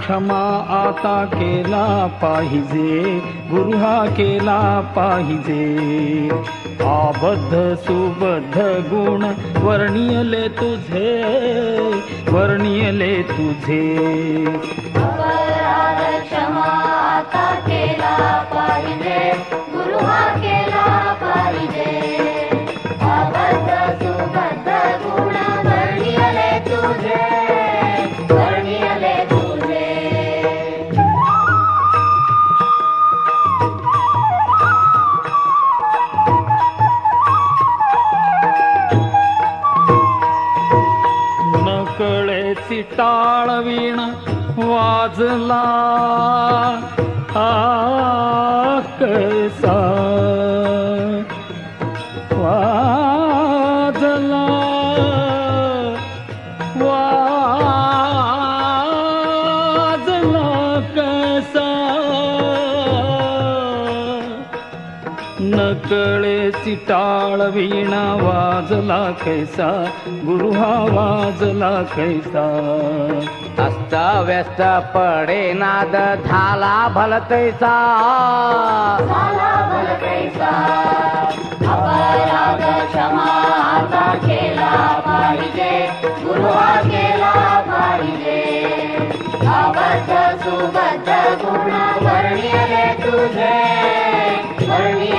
क्षमा आता केला पाहिजे, गुरु हा केला पाहिजे. आबद्ध सुबद्ध गुण वर्णियले तुझे, वर्णियले तुझे. अपराध क्षमा आता केला पाहिजे, गुरु हा केला पाहिजे. अबद्ध सुबद्ध गुण वर्णियले तुझे, वर्णियले तुझे. नकळेची टाळवीण वाजला कसा वाजला, वाजला कसा. नकळेची टाळवीणा वाजला कैसा, गुरु हा वाजला कैसा. अस्त व्यस्त पडे नाद झाला भलतैसा, झाला भलतैसा. अपराध क्षमा आता केला पाहिजे, गुरु हा केला पाहिजे. अबद्ध सुबद्ध गुण वर्णियले तुझे, वर्णियले